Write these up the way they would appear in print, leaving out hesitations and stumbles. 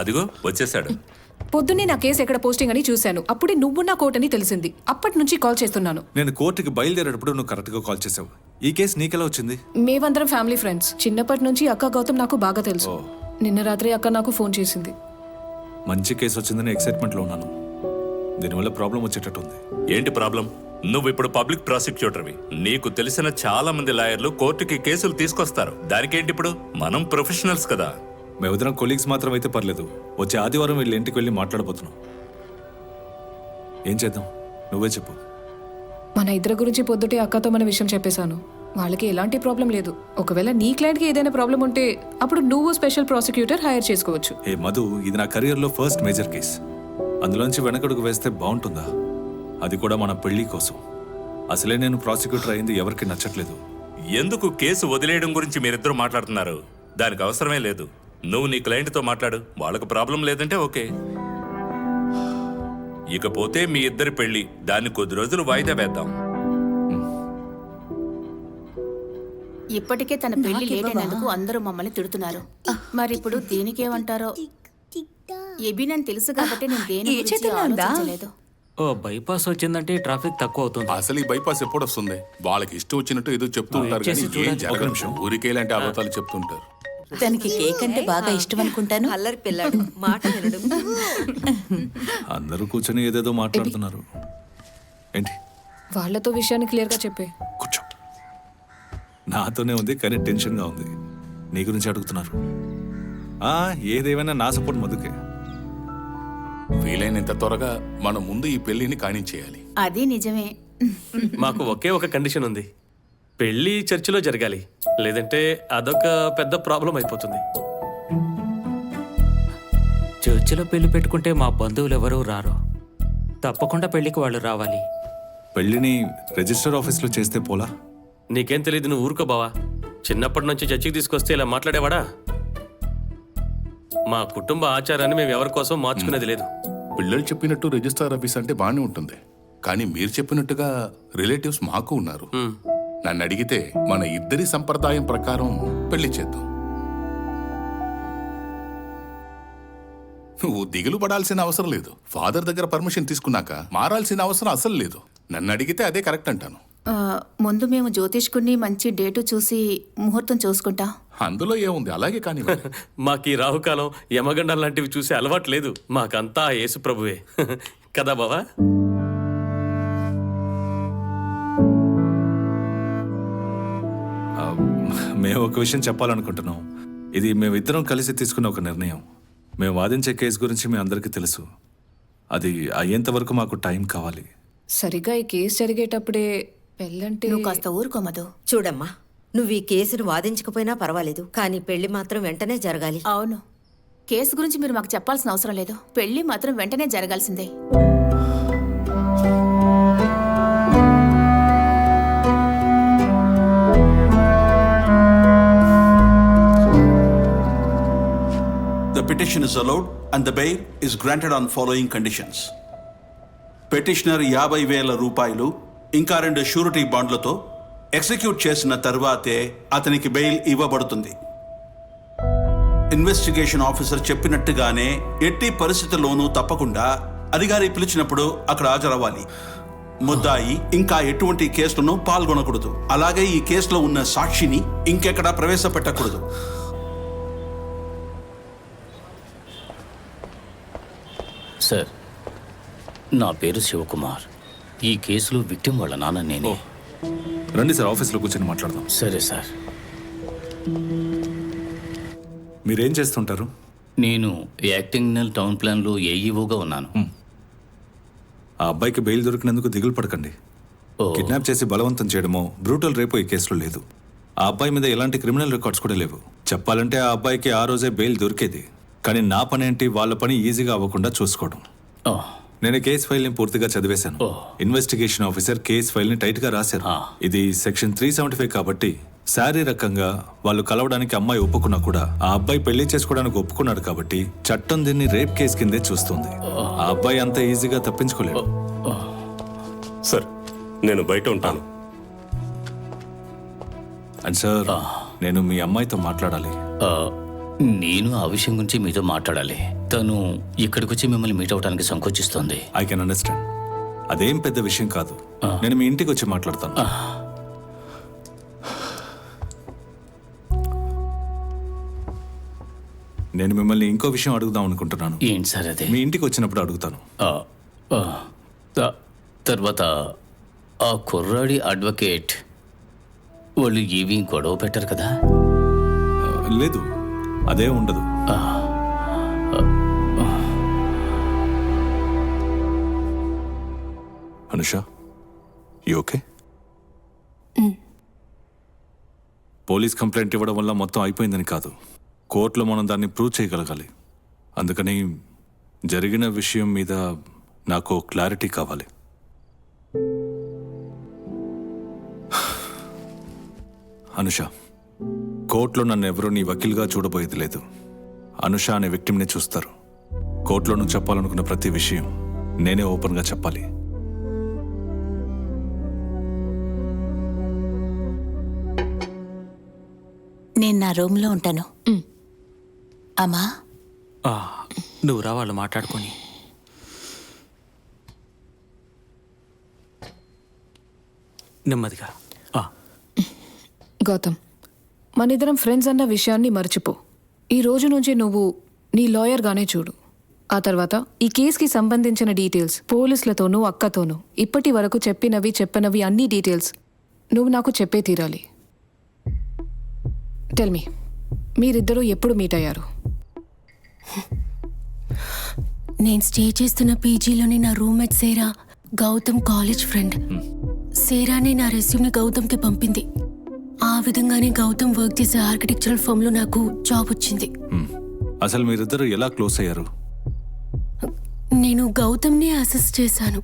అదిగో వచ్చేసాడు. పొద్దున్నే నా కేసు ఎక్కడ పోస్టింగ్ అని చూశాను. అప్పుడే నువ్వు నా కోర్ట్ అని తెలిసింది. అప్పటి నుంచి కాల్ చేస్తున్నాను. నేను కోర్టుకి బయలుదేరేటప్పుడు నువ్వు కరెక్ట్గా కాల్ చేసావు. ఈ కేసు నీకెలా వచ్చింది? మేమందరం ఫ్యామిలీ ఫ్రెండ్స్. చిన్నప్పటి నుంచి అక్క గౌతమ్ నాకు బాగా తెలుసు. నిన్న రాత్రి అక్క నాకు ఫోన్ చేసింది. మంచి కేసు వచ్చిందని ఎక్సైట్మెంట్లో ఉన్నాను. దీనివల్ల ప్రాబ్లం వచ్చేటట్టుంది. ఏంటి ప్రాబ్లం? నువ్వు ఇప్పుడు పబ్లిక్ ప్రాసిక్యూటర్వి. నీకు తెలిసిన చాలా మంది లాయర్లు కోర్టుకి కేసులు తీసుకొస్తారు. దానికేంటి ఇప్పుడు? మనం ప్రొఫెషనల్స్ కదా. మేమిద్దరం కొలీగ్స్ మాత్రం అయితే పర్లేదు. వచ్చే ఆదివారం వీళ్ళ ఇంటికి వెళ్ళి మాట్లాడబోతున్నాం. ఏం చేద్దాం నువ్వే చెప్పు. మన ఇద్దరి గురించి పొద్దుటే అక్కతో మన విషయం చెప్పేశాను. వాళ్ళకి ఎలాంటి ప్రాబ్లం లేదు. ఒకవేళ నీ క్లయింట్కి ఏదైనా ప్రాబ్లం ఉంటే అప్పుడు నువ్వు స్పెషల్ ప్రాసిక్యూటర్ హైర్ చేసుకోవచ్చు. ఏ మధు, ఇది నా కెరియర్లో ఫస్ట్ మేజర్ కేస్. అందులోంచి వెనకడుగు వేస్తే బాగుంటుందా? అది కూడా మన పెళ్లి కోసం. అసలే నేను ప్రాసిక్యూటర్ అయింది ఎవరికి నచ్చట్లేదు. ఎందుకు కేసు వదిలేయడం గురించి మీరిద్దరూ మాట్లాడుతున్నారు? దానికి అవసరమే లేదు. నువ్వు నీ క్లయింట్తో మాట్లాడు. వాళ్ళకు ప్రాబ్లం లేదంటే ఓకే. ఇకపోతే మీ ఇద్దరి పెళ్లి, దాన్ని కొద్ది రోజులు వాయిదా వేద్దాం. ఇప్పటికే తన పెళ్లి లేట్ అయినందుకు అందరూ మమ్మల్ని తిడుతున్నారు. మరి ఇప్పుడు దీనికేమంటారో. ఎబినని తెలుసు కాబట్టి నేను దేని గురించి ఆలోచించలేదు. ఓ బైపాస్ వచ్చిందంటే ట్రాఫిక్ తక్కువ అవుతుంది. అసలు ఈ బైపాస్ ఎప్పుడు వస్తుంది? వాళ్ళకి ఇష్టం వచ్చినట్టు ఏదో చెప్తూ ఉంటారు కానీ ఏం జరగదు. ఊరికే ఇలాంటి అబద్ధాలు చెప్తుంటారు. తనకి కేక్ అంటే బాగా ఇష్టం అనుకుంటాను. అల్లరి పిల్లాడు, మాట వినడు. అందరూ కూర్చొని ఏదేదో మాట్లాడుతున్నారు. ఏంటి? వాళ్ళతో విషయాన్ని క్లియర్గా చెప్పే. కూర్చో. నాతోనే ఉంది కానీ టెన్షన్గా ఉంది. నీ గురించి అడుగుతున్నారు. ఏదేమైనా నా సపోర్ట్ మధుకే. వీలైనంత త్వరగా మనం ముందు ఈ పెళ్లిని కానించేయాలి. అది నిజమే. మాకు ఒకే ఒక కండిషన్ ఉంది. పెళ్లి చర్చిలో జరగాలి, లేదంటే అదొక పెద్ద ప్రాబ్లం అయిపోతుంది. చర్చిలో పెళ్లి పెట్టుకుంటే మా బంధువులు ఎవరూ రారు. తప్పకుండా పెళ్లికి వాళ్ళు రావాలి. పెళ్లిని రిజిస్టర్ ఆఫీస్లో చేస్తే పోలా? నీకేం తెలియదు, నువ్వు ఊరుకో బావా. చిన్నప్పటి నుంచి చర్చికి తీసుకొస్తే ఇలా మాట్లాడేవాడా? మా కుటుంబ ఆచారాన్ని మేము ఎవరి కోసం మార్చుకునేది లేదు. పిల్లలు చెప్పినట్టు రిజిస్టర్ ఆఫీస్ అంటే బాగానే ఉంటుంది, కానీ మీరు చెప్పినట్టుగా రిలేటివ్స్ మాకు ఉన్నారు. నన్ను అడిగితే మన ఇద్దరి సంప్రదాయం ప్రకారం పెళ్లి చేద్దాం. నువ్వు దిగులు పడాల్సిన అవసరం లేదు. ఫాదర్ దగ్గర పర్మిషన్ తీసుకున్నాక మారాల్సిన అవసరం అసలు లేదు. నన్ను అడిగితే అదే కరెక్ట్ అంటాను. ముందు మేము జ్యోతిష్కుని మంచి డేటు చూసి ముహూర్తం చూసుకుంటాం. అందులో ఏముంది, అలాగే కానీ మాకు ఈ రాహుకాలం యమగండం లాంటివి చూసే అలవాటు లేదు. మాకంతా యేసు ప్రభువే కదా బావా. మేము ఒక విషయం చెప్పాలనుకుంటున్నాం. ఇది మేమిద్దరం కలిసి తీసుకున్న ఒక నిర్ణయం. మేము వాదించే కేసు గురించి మీ అందరికీ తెలుసు. అది అయ్యేంత వరకు మాకు టైం కావాలి. సరిగా ఈ కేసు జరిగేటప్పుడే పెళ్ళంటే. నువ్వు కాస్త ఊరుకోమదు. చూడమ్మా, నువ్వు ఈ కేసును వాదించకపోయినా పర్వాలేదు, కానీ పెళ్లి మాత్రం వెంటనే జరగాలి. అవును, కేసు గురించి మీరు మాకు చెప్పాల్సిన అవసరం లేదు. పెళ్లి మాత్రం వెంటనే జరగాల్సిందే. The petition is allowed and the bail is granted on following conditions. Petitioner 50,000 రూపాయలు ఇంకా 2 షూరిటీ బాండ్లతో ఎగ్జిక్యూట్ చేసిన తర్వాతే అతనికి బెయిల్ ఇవ్వబడుతుంది. ఇన్వెస్టిగేషన్ ఆఫీసర్ చెప్పినట్టుగానే ఎట్టి పరిస్థితుల్లోనూ తప్పకుండా అధికారి పిలిచినప్పుడు అక్కడ హాజరవ్వాలి. ముద్దాయి ఇంకా ఎటువంటి కేసులను పాల్గొనకూడదు. అలాగే ఈ కేసులో ఉన్న సాక్షిని ఇంకెక్కడా ప్రవేశపెట్టకూడదు. సార్, నా పేరు శివకుమార్. ఈ కేసులో విక్టిమ్ వాళ్ళ నాన్న నేనే. రండి సార్, ఆఫీస్లో కూర్చొని మాట్లాడదాం. సరే సార్. మీరేం చేస్తుంటారు? నేను యాక్టింగ్నల్ టౌన్ ప్లాన్లో ఏఈఓగా ఉన్నాను. ఆ అబ్బాయికి బెయిల్ దొరికినందుకు దిగులు పడకండి. కిడ్నాప్ చేసి బలవంతం చేయడమో బ్రూటల్ రేపో ఈ కేసులో లేదు. ఆ అబ్బాయి మీద ఎలాంటి క్రిమినల్ రికార్డ్స్ కూడా లేవు. చెప్పాలంటే ఆ అబ్బాయికి ఆ రోజే బెయిల్ దొరికేది. కానీ నా పని ఏంటి, వాళ్ళ పని ఈజీగా అవ్వకుండా చూసుకోవడం. నేను కేసు ఫైల్ని పూర్తిగా చదివేశాను. ఇన్వెస్టిగేషన్ ఆఫీసర్ కేసు ఫైల్ని టైట్గా రాశారు. ఇది సెక్షన్ 375 కాబట్టి శారీరకంగా వాళ్ళు కలవడానికి అమ్మాయి ఒప్పుకున్నా కూడా ఆ అబ్బాయి పెళ్లి చేసుకోవడానికి ఒప్పుకున్నాడు కాబట్టి చట్టం దీన్ని రేప్ కేసు కిందే చూస్తుంది. ఆ అబ్బాయి అంత ఈజీగా తప్పించుకోలేడు. సార్, నేను బయట ఉంటాను. అండ్ సార్, నేను మీ అమ్మాయితో మాట్లాడాలి. నేను ఆ విషయం గురించి మీతో మాట్లాడాలి. తను ఇక్కడికి వచ్చి మిమ్మల్ని మీట్ అవడానికి సంకోచిస్తోంది. I can understand. అదేం పెద్ద విషయం కాదు. నేను మీ ఇంటికి వచ్చి మాట్లాడతాను. నేను మిమ్మల్ని ఇంకో విషయం అడుగుదాం అనుకుంటున్నాను. ఏంటి సార్ అదే? మీ ఇంటికి వచ్చినప్పుడు అడుగుతాను. తర్వాత ఆ కుర్రాడి అడ్వకేట్ వాళ్ళు ఏవి గొడవ పెట్టారు కదా? లేదు, అదే ఉండదు. Anusha, you okay? Police complaint ఇవ్వడం వల్ల మొత్తం అయిపోయిందని కాదు, కోర్టులో మనం దాన్ని ప్రూవ్ చేయగలగాలి. అందుకని జరిగిన విషయం మీద నాకు క్లారిటీ కావాలి. అనుష, కోర్టులో నన్ను ఎవరూ నీ వకీల్గా చూడబోయేది లేదు. అనుష అనే విక్టిమ్నే చూస్తారు. కోర్టులో నువ్వు చెప్పాలనుకున్న ప్రతి విషయం నేనే ఓపెన్గా చెప్పాలి. నేను నా రూమ్లో ఉంటాను. అమ్మా, నువ్వు రా, వాళ్ళు మాట్లాడుకొని. నెమ్మదిగా. గౌతమ్, మనిద్దరం ఫ్రెండ్స్ అన్న విషయాన్ని మర్చిపో. ఈ రోజు నుంచి నువ్వు నీ లాయర్గానే చూడు. ఆ తర్వాత ఈ కేసుకి సంబంధించిన డీటెయిల్స్ పోలీసులతోనూ అక్కతోనూ ఇప్పటి వరకు చెప్పనవి అన్ని డీటెయిల్స్ నువ్వు నాకు చెప్పే తీరాలి. టెల్ మీ, మీరిద్దరూ ఎప్పుడు మీట్ అయ్యారు? నేను స్టే చేస్తున్న పీజీలోని నా రూమ్మేట్ సేరా, గౌతమ్ కాలేజ్ ఫ్రెండ్. సేరానే నా రెస్యూమ్ని గౌతమ్కి పంపింది. ఆ విధంగానే గౌతమ్ వర్క్ చేసే ఆర్కిటెక్చరల్ ఫర్మ్లో నాకు జాబ్ వచ్చింది. అసలు మీరిద్దరు ఎలా క్లోజ్ అయ్యారు? నేను గౌతమ్ని అసిస్ట్ చేశాను,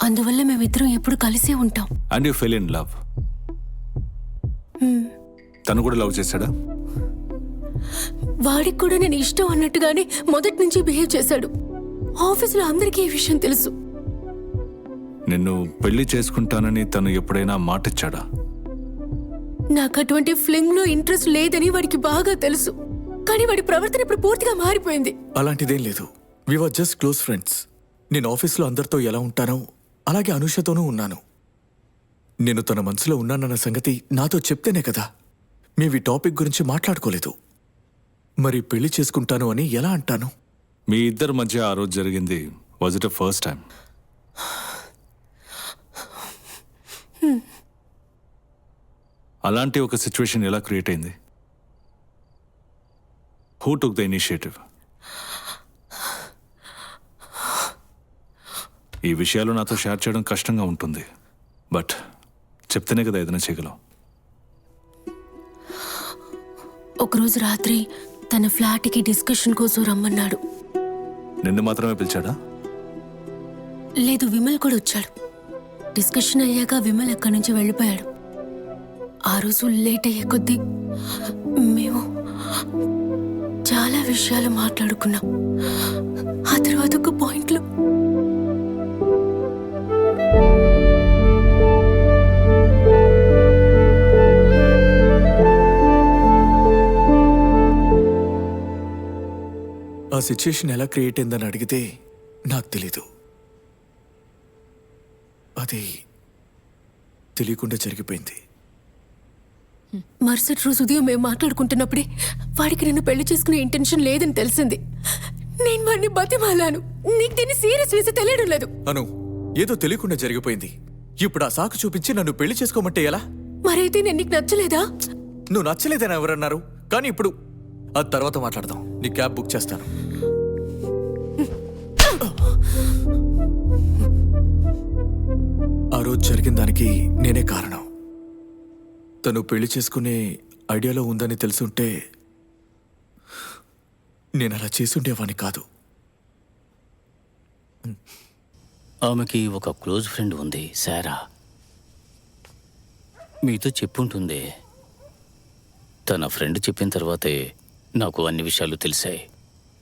అందువల్ల మేమిద్దరం ఎప్పుడు కలిసే ఉంటాం. And you fell in love. తను కూడా లవ్ చేశాడా? వాడికి కూడా నేను ఇష్టం అన్నట్టుగానే మొదటి నుంచి బిహేవ్ చేశాడు. ఆఫీసులో అందరికీ ఈ విషయం తెలుసు. నిన్ను పెళ్లి చేసుకుంటానని తను ఎప్పుడైనా మాటిచ్చాడా? నాకు అటువంటి ఫ్లింగ్ లో ఇంట్రెస్ట్ లేదని వాడికి బాగా తెలుసు, కానీ వాడి ప్రవర్తన ఇప్పుడు పూర్తిగా మారిపోయింది. అలాంటిదేం లేదు. వి వర్ జస్ట్ క్లోజ్ ఫ్రెండ్స్. నేను ఆఫీస్లో అందరితో ఎలా ఉంటానో అలాగే అనుషతోనూ ఉన్నాను. నేను తన మనసులో ఉన్నానన్న సంగతి నాతో చెప్తేనే కదా మేము ఈ టాపిక్ గురించి మాట్లాడుకోలేదు. మరి పెళ్లి చేసుకుంటాను అని ఎలా అంటాను? మీ ఇద్దరి మధ్య ఆ రోజు జరిగింది వాజ్ ఇట్ ఫస్ట్ టైం? అలాంటి ఒక సిచ్యువేషన్ ఎలా క్రియేట్ అయింది? Who took the initiative? ఈ విషయాలు నాతో షేర్ చేయడం కష్టంగా ఉంటుంది, బట్ చెప్తేనే కదా ఏదైనా చేయగలం. ఒకరోజు రాత్రి తన ఫ్లాట్కి డిస్కషన్ కోసం రమ్మన్నాడు. నిన్ను మాత్రమే పిలిచాడా? లేదు, విమల్ కూడా వచ్చాడు. డిస్కషన్ అయ్యాక విమల్ అక్కడి నుంచి వెళ్ళిపోయాడు. ఆ రోజు లేట్ అయ్యే కొద్దీ మేము చాలా విషయాలు మాట్లాడుకున్నాం. ఆ తర్వాత ఒక పాయింట్లో ఆ సిచ్యుయేషన్ ఎలా క్రియేట్ అయిందని అడిగితే నాకు తెలీదు. అది తెలియకుండా జరిగిపోయింది. మరుసటి రోజు ఉదయం మేము మాట్లాడుకుంటున్నప్పుడే వాడికి నన్ను పెళ్లి చేసుకునే ఇంటెన్షన్ లేదని తెలిసింది. నేను వాడిని బతిమాలాను. నీకు దీన్ని సీరియస్ వేసి తెలియడం లేదు. అను, ఏదో తెలియకుండా జరిగిపోయింది. ఇప్పుడు ఆ సాకు చూపించి నన్ను పెళ్లి చేసుకోమంటే ఎలా? మరైతే నేను నీకు నచ్చలేదా? నువ్వు నచ్చలేదని ఎవరన్నారు? కానీ ఇప్పుడు ఆ తర్వాత మాట్లాడదాం. నీ క్యాబ్ బుక్ చేస్తాను. ఆ రోజు జరిగిన దానికి నేనే కారణం. తను పెళ్లి చేసుకునే ఐడియాలో ఉందని తెలుసుంటే నేను అలా చేసుండేవాణ్ణి కాదు. ఆమెకి ఒక క్లోజ్ ఫ్రెండ్ ఉంది, సారా. మీతో చెప్పుంటుంది. తన ఫ్రెండ్ చెప్పిన తర్వాతే నాకు అన్ని విషయాలు తెలిసాయి.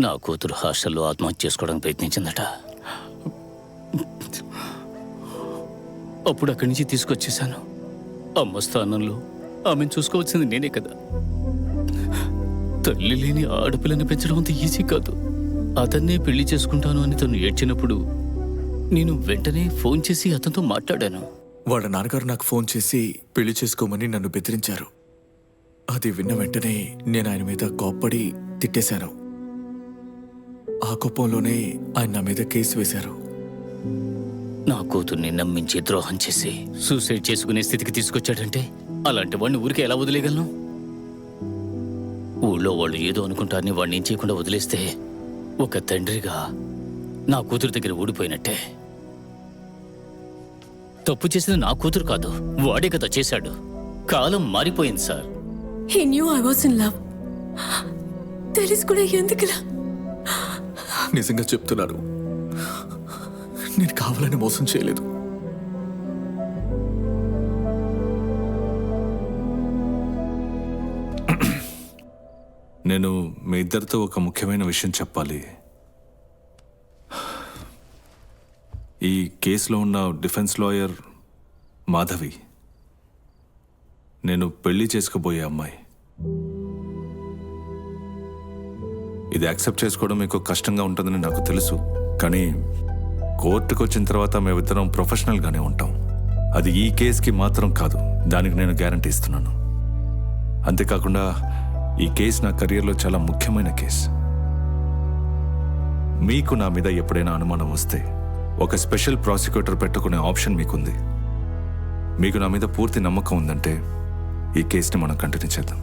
నా కూతురు హాస్టల్లో ఆత్మహత్య చేసుకోవడానికి ప్రయత్నించిందట. అప్పుడు అక్కడి నుంచి తీసుకొచ్చేసాను. అమ్మ స్థానంలో ఆమెను చూసుకోవాల్సింది నేనే కదా. తల్లి లేని ఆడపిల్లని పెంచడం అంత ఈజీ కాదు. అతన్నే పెళ్లి చేసుకుంటాను అని తను ఏడ్చినప్పుడు నేను వెంటనే ఫోన్ చేసి అతనితో మాట్లాడాను. వాళ్ళ నాన్నగారు నాకు ఫోన్ చేసి పెళ్లి చేసుకోమని నన్ను బెదిరించారు. అది విన్న వెంటనే నేను ఆయన మీద కోప్పడి తిట్టేశాను. ఆ కోపంలోనే ఆయన నా మీద కేసు వేశారు. నా కూతుర్ని నమ్మించి ద్రోహం చేసి సూసైడ్ చేసుకునే స్థితికి తీసుకొచ్చాడంటే అలాంటి వాడిని ఊరికే ఎలా వదిలేయగలను? ఊళ్ళో వాళ్ళు ఏదో అనుకుంటారని వాడిని ఏం చేయకుండా వదిలేస్తే ఒక తండ్రిగా నా కూతురు దగ్గర ఊడిపోయినట్టే. తప్పు చేసింది నా కూతురు కాదు, వాడే కదా చేశాడు. కాలం మారిపోయింది sir. He knew I was in love. తెలిసి కూడా ఎందుకులా? నిజంగా చెప్తున్నాను, నేను కావాలని మోసం చేయలేదు. నేను మీ ఇద్దరితో ఒక ముఖ్యమైన విషయం చెప్పాలి. ఈ కేసులో ఉన్న డిఫెన్స్ లాయర్ మాధవి నేను పెళ్లి చేసుకోబోయే అమ్మాయి. ఇది యాక్సెప్ట్ చేసుకోవడం మీకు కష్టంగా ఉంటుందని నాకు తెలుసు, కానీ కోర్టుకు వచ్చిన తర్వాత మేమిద్దరం ప్రొఫెషనల్గానే ఉంటాం. అది ఈ కేసుకి మాత్రం కాదు, దానికి నేను గ్యారంటీ ఇస్తున్నాను. అంతేకాకుండా ఈ కేసు నా కెరియర్లో చాలా ముఖ్యమైన కేసు. మీకు నా మీద ఎప్పుడైనా అనుమానం వస్తే ఒక స్పెషల్ ప్రాసిక్యూటర్ పెట్టుకునే ఆప్షన్ మీకుంది. మీకు నా మీద పూర్తి నమ్మకం ఉందంటే ఈ కేసుని మనం కంటిన్యూ చేద్దాం.